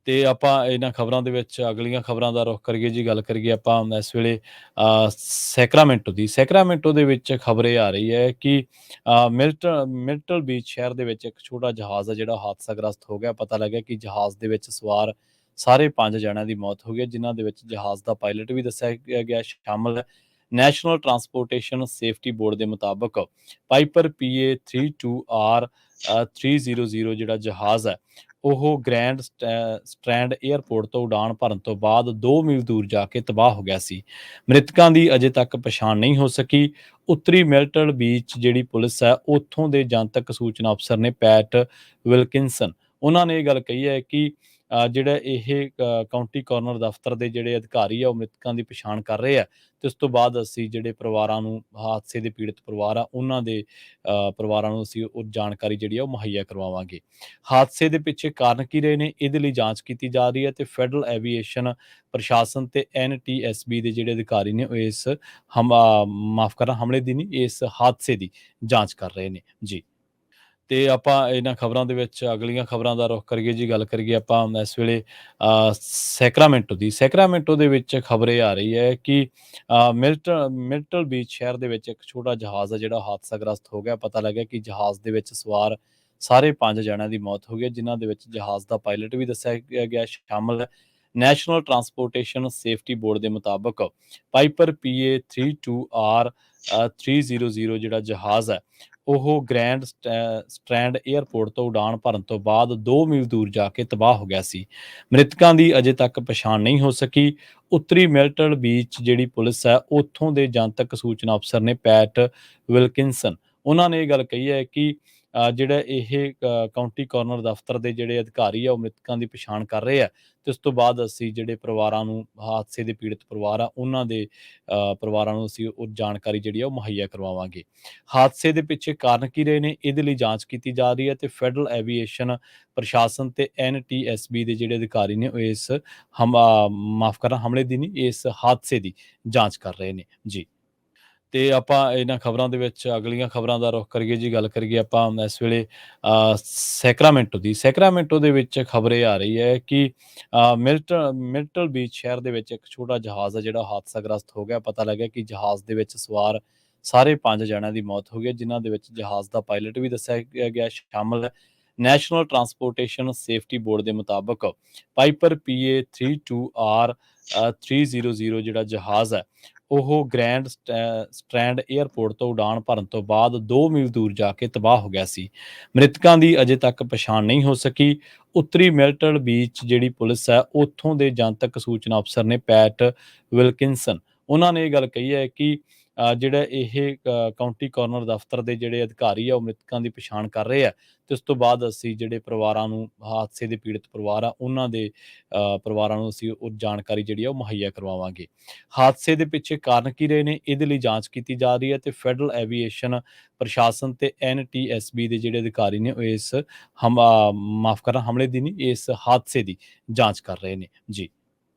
ਤੇ ਆਪਾਂ ਇਹਨਾਂ ਖਬਰਾਂ ਦੇ ਵਿੱਚ ਅਗਲੀਆਂ ਖਬਰਾਂ ਦਾ ਰੁਖ ਕਰੀਏ ਜੀ। ਗੱਲ ਕਰੀਏ ਆਪਾਂ ਇਸ ਵੇਲੇ ਸੈਕਰਾਮੈਂਟੋ ਦੀ। ਸੈਕਰਾਮੈਂਟੋ ਦੇ ਵਿੱਚ ਖਬਰ ਇਹ ਆ ਰਹੀ ਹੈ ਕਿ ਮਿਲਟਲ ਬੀਚ ਸ਼ਹਿਰ ਦੇ ਵਿੱਚ ਇੱਕ ਛੋਟਾ ਜਹਾਜ਼ ਹੈ ਜਿਹੜਾ ਹਾਦਸਾਗ੍ਰਸਤ ਹੋ ਗਿਆ। ਪਤਾ ਲੱਗਿਆ ਕਿ ਜਹਾਜ਼ ਦੇ ਵਿੱਚ ਸਵਾਰ ਸਾਰੇ 5 ਜਣਿਆਂ ਦੀ ਮੌਤ ਹੋ ਗਈ ਹੈ, ਜਿਨ੍ਹਾਂ ਦੇ ਵਿੱਚ ਜਹਾਜ਼ ਦਾ ਪਾਇਲਟ ਵੀ ਦੱਸਿਆ ਗਿਆ ਸ਼ਾਮਲ ਹੈ। ਨੈਸ਼ਨਲ ਟਰਾਂਸਪੋਰਟੇਸ਼ਨ ਸੇਫਟੀ ਬੋਰਡ ਦੇ ਮੁਤਾਬਕ ਪਾਈਪਰ PA 32R 300 ਜਿਹੜਾ ਜਹਾਜ਼ ਹੈ ਉਹ ਗ੍ਰੈਂਡ ਸਟ੍ਰੈਂਡ ਏਅਰਪੋਰਟ ਤੋਂ ਉਡਾਣ ਭਰਨ ਤੋਂ ਬਾਅਦ 2 ਮੀਲ ਦੂਰ ਜਾ ਕੇ ਤਬਾਹ ਹੋ ਗਿਆ ਸੀ। ਮ੍ਰਿਤਕਾਂ ਦੀ ਅਜੇ ਤੱਕ ਪਛਾਣ ਨਹੀਂ ਹੋ ਸਕੀ। ਉੱਤਰੀ ਮਿਲਟਲ ਬੀਚ ਜਿਹੜੀ ਪੁਲਿਸ ਹੈ ਉੱਥੋਂ ਦੇ ਜਨਤਕ ਸੂਚਨਾ ਅਫਸਰ ਨੇ ਪੈਟ ਵਿਲਕਿੰਸਨ, ਉਹਨਾਂ ਨੇ ਇਹ ਗੱਲ ਕਹੀ ਹੈ ਕਿ ਜਿਹੜਾ ਇਹ ਕਾਉਂਟੀ ਕੋਰਨਰ ਦਫ਼ਤਰ ਦੇ ਜਿਹੜੇ ਅਧਿਕਾਰੀ ਆ ਉਹ ਮ੍ਰਿਤਕਾਂ ਦੀ ਪਛਾਣ ਕਰ ਰਹੇ ਆ ਤੇ ਉਸ ਤੋਂ ਬਾਅਦ ਅਸੀਂ ਜਿਹੜੇ ਪਰਿਵਾਰਾਂ ਨੂੰ, ਹਾਦਸੇ ਦੇ ਪੀੜਤ ਪਰਿਵਾਰ ਆ ਉਹਨਾਂ ਦੇ ਪਰਿਵਾਰਾਂ ਨੂੰ ਅਸੀਂ ਉਹ ਜਾਣਕਾਰੀ ਜਿਹੜੀ ਆ ਉਹ ਮੁਹੱਈਆ ਕਰਵਾਵਾਂਗੇ। ਹਾਦਸੇ ਦੇ ਪਿੱਛੇ ਕਾਰਨ ਕੀ ਰਹੇ ਨੇ ਇਹਦੇ ਲਈ ਜਾਂਚ ਕੀਤੀ ਜਾ ਰਹੀ ਹੈ ਤੇ ਫੈਡਰਲ ਐਵੀਏਸ਼ਨ ਪ੍ਰਸ਼ਾਸਨ ਤੇ NTSB ਦੇ ਜਿਹੜੇ ਅਧਿਕਾਰੀ ਨੇ ਉਹ ਇਸ ਹਮਲੇ ਦੀ ਨਹੀਂ, ਇਸ ਹਾਦਸੇ ਦੀ ਜਾਂਚ ਕਰ ਰਹੇ ਨੇ ਜੀ। ਤੇ ਆਪਾਂ ਇਹਨਾਂ ਖਬਰਾਂ ਦੇ ਵਿੱਚ ਅਗਲੀਆਂ ਖਬਰਾਂ ਦਾ ਰੁਖ ਕਰੀਏ ਜੀ। ਗੱਲ ਕਰੀਏ ਆਪਾਂ ਇਸ ਵੇਲੇ ਸੈਕਰਾਮੈਂਟੋ ਦੀ। ਸੈਕਰਾਮੈਂਟੋ ਦੇ ਵਿੱਚ ਖਬਰ ਇਹ ਆ ਰਹੀ ਹੈ ਕਿ ਮਿਲਟਲ ਬੀਚ ਸ਼ਹਿਰ ਦੇ ਵਿੱਚ ਇੱਕ ਛੋਟਾ ਜਹਾਜ਼ ਹੈ ਜਿਹੜਾ ਹਾਦਸਾਗ੍ਰਸਤ ਹੋ ਗਿਆ। ਪਤਾ ਲੱਗਿਆ ਕਿ ਜਹਾਜ਼ ਦੇ ਵਿੱਚ ਸਵਾਰ ਸਾਰੇ 5 ਜਣਿਆਂ ਦੀ ਮੌਤ ਹੋ ਗਈ ਹੈ, ਜਿਨ੍ਹਾਂ ਦੇ ਵਿੱਚ ਜਹਾਜ਼ ਦਾ ਪਾਇਲਟ ਵੀ ਦੱਸਿਆ ਗਿਆ ਸ਼ਾਮਲ ਹੈ। ਨੈਸ਼ਨਲ ਟਰਾਂਸਪੋਰਟੇਸ਼ਨ ਸੇਫਟੀ ਬੋਰਡ ਦੇ ਮੁਤਾਬਕ ਪਾਈਪਰ PA 32R 300 ਜਿਹੜਾ ਜਹਾਜ਼ ਹੈ ਉਹ ਗ੍ਰੈਂਡ ਸਟ੍ਰੈਂਡ ਏਅਰਪੋਰਟ ਤੋਂ ਉਡਾਣ ਭਰਨ ਤੋਂ ਬਾਅਦ 2 ਮੀਲ ਦੂਰ ਜਾ ਕੇ ਤਬਾਹ ਹੋ ਗਿਆ ਸੀ। ਮ੍ਰਿਤਕਾਂ ਦੀ ਅਜੇ ਤੱਕ ਪਛਾਣ ਨਹੀਂ ਹੋ ਸਕੀ। ਉੱਤਰੀ ਮਿਲਟਲ ਬੀਚ ਜਿਹੜੀ ਪੁਲਿਸ ਹੈ ਉੱਥੋਂ ਦੇ ਜਨਤਕ ਸੂਚਨਾ ਅਫਸਰ ਨੇ ਪੈਟ ਵਿਲਕਿੰਸਨ, ਉਹਨਾਂ ਨੇ ਇਹ ਗੱਲ ਕਹੀ ਹੈ ਕਿ ਜਿਹੜਾ ਇਹ ਕਾਉਂਟੀ ਕੋਰਨਰ ਦਫ਼ਤਰ ਦੇ ਜਿਹੜੇ ਅਧਿਕਾਰੀ ਆ ਉਹ ਮ੍ਰਿਤਕਾਂ ਦੀ ਪਛਾਣ ਕਰ ਰਹੇ ਆ ਤੇ ਉਸ ਤੋਂ ਬਾਅਦ ਅਸੀਂ ਜਿਹੜੇ ਪਰਿਵਾਰਾਂ ਨੂੰ, ਹਾਦਸੇ ਦੇ ਪੀੜਤ ਪਰਿਵਾਰ ਆ ਉਹਨਾਂ ਦੇ ਪਰਿਵਾਰਾਂ ਨੂੰ ਅਸੀਂ ਉਹ ਜਾਣਕਾਰੀ ਜਿਹੜੀ ਆ ਉਹ ਮੁਹੱਈਆ ਕਰਵਾਵਾਂਗੇ। ਹਾਦਸੇ ਦੇ ਪਿੱਛੇ ਕਾਰਨ ਕੀ ਰਹੇ ਨੇ ਇਹਦੇ ਲਈ ਜਾਂਚ ਕੀਤੀ ਜਾ ਰਹੀ ਹੈ ਤੇ ਫੈਡਰਲ ਐਵੀਏਸ਼ਨ ਪ੍ਰਸ਼ਾਸਨ ਤੇ NTSB ਦੇ ਜਿਹੜੇ ਅਧਿਕਾਰੀ ਨੇ ਉਹ ਇਸ ਹਮਲੇ ਦੀ ਨਹੀਂ, ਇਸ ਹਾਦਸੇ ਦੀ ਜਾਂਚ ਕਰ ਰਹੇ ਨੇ ਜੀ। ਤੇ ਆਪਾਂ ਇਹਨਾਂ ਖਬਰਾਂ ਦੇ ਵਿੱਚ ਅਗਲੀਆਂ ਖਬਰਾਂ ਦਾ ਰੁਖ ਕਰੀਏ ਜੀ। ਗੱਲ ਕਰੀਏ ਆਪਾਂ ਇਸ ਵੇਲੇ ਸੈਕਰਾਮੈਂਟੋ ਦੀ। ਸੈਕਰਾਮੈਂਟੋ ਦੇ ਵਿੱਚ ਖਬਰ ਇਹ ਆ ਰਹੀ ਹੈ ਕਿ ਮਿਲਟਲ ਬੀਚ ਸ਼ਹਿਰ ਦੇ ਵਿੱਚ ਇੱਕ ਛੋਟਾ ਜਹਾਜ਼ ਹੈ ਜਿਹੜਾ ਹਾਦਸਾਗ੍ਰਸਤ ਹੋ ਗਿਆ। ਪਤਾ ਲੱਗਿਆ ਕਿ ਜਹਾਜ਼ ਦੇ ਵਿੱਚ ਸਵਾਰ ਸਾਰੇ 5 ਜਣਿਆਂ ਦੀ ਮੌਤ ਹੋ ਗਈ ਹੈ, ਜਿਨ੍ਹਾਂ ਦੇ ਵਿੱਚ ਜਹਾਜ਼ ਦਾ ਪਾਇਲਟ ਵੀ ਦੱਸਿਆ ਗਿਆ ਸ਼ਾਮਲ ਹੈ। ਨੈਸ਼ਨਲ ਟਰਾਂਸਪੋਰਟੇਸ਼ਨ ਸੇਫਟੀ ਬੋਰਡ ਦੇ ਮੁਤਾਬਕ ਪਾਈਪਰ PA 32R 300 ਜਿਹੜਾ ਜਹਾਜ਼ ਹੈ ਉਹ ਗ੍ਰੈਂਡ ਸਟ੍ਰੈਂਡ ਏਅਰਪੋਰਟ ਤੋਂ ਉਡਾਣ ਭਰਨ ਤੋਂ ਬਾਅਦ 2 ਮੀਲ ਦੂਰ ਜਾ ਕੇ ਤਬਾਹ ਹੋ ਗਿਆ ਸੀ। ਮ੍ਰਿਤਕਾਂ ਦੀ ਅਜੇ ਤੱਕ ਪਛਾਣ ਨਹੀਂ ਹੋ ਸਕੀ। ਉੱਤਰੀ ਮਿਲਟਲ ਬੀਚ ਜਿਹੜੀ ਪੁਲਿਸ ਹੈ ਉੱਥੋਂ ਦੇ ਜਨਤਕ ਸੂਚਨਾ ਅਫਸਰ ਨੇ ਪੈਟ ਵਿਲਕਿੰਸਨ, ਉਹਨਾਂ ਨੇ ਇਹ ਗੱਲ ਕਹੀ ਹੈ ਕਿ ਜਿਹੜਾ ਇਹ ਕਾਉਂਟੀ ਕੋਰਨਰ ਦਫ਼ਤਰ ਦੇ ਜਿਹੜੇ ਅਧਿਕਾਰੀ ਆ ਉਹ ਮ੍ਰਿਤਕਾਂ ਦੀ ਪਛਾਣ ਕਰ ਰਹੇ ਆ ਤੇ ਉਸ ਤੋਂ ਬਾਅਦ ਅਸੀਂ ਜਿਹੜੇ ਪਰਿਵਾਰਾਂ ਨੂੰ, ਹਾਦਸੇ ਦੇ ਪੀੜਤ ਪਰਿਵਾਰ ਆ ਉਹਨਾਂ ਦੇ ਪਰਿਵਾਰਾਂ ਨੂੰ ਅਸੀਂ ਉਹ ਜਾਣਕਾਰੀ ਜਿਹੜੀ ਆ ਉਹ ਮੁਹੱਈਆ ਕਰਵਾਵਾਂਗੇ। ਹਾਦਸੇ ਦੇ ਪਿੱਛੇ ਕਾਰਨ ਕੀ ਰਹੇ ਨੇ ਇਹਦੇ ਲਈ ਜਾਂਚ ਕੀਤੀ ਜਾ ਰਹੀ ਹੈ ਤੇ ਫੈਡਰਲ ਐਵੀਏਸ਼ਨ ਪ੍ਰਸ਼ਾਸਨ ਤੇ NTSB ਦੇ ਜਿਹੜੇ ਅਧਿਕਾਰੀ ਨੇ ਉਹ ਇਸ ਹਮਲੇ ਦੀ ਨਹੀਂ, ਇਸ ਹਾਦਸੇ ਦੀ ਜਾਂਚ ਕਰ ਰਹੇ ਨੇ ਜੀ।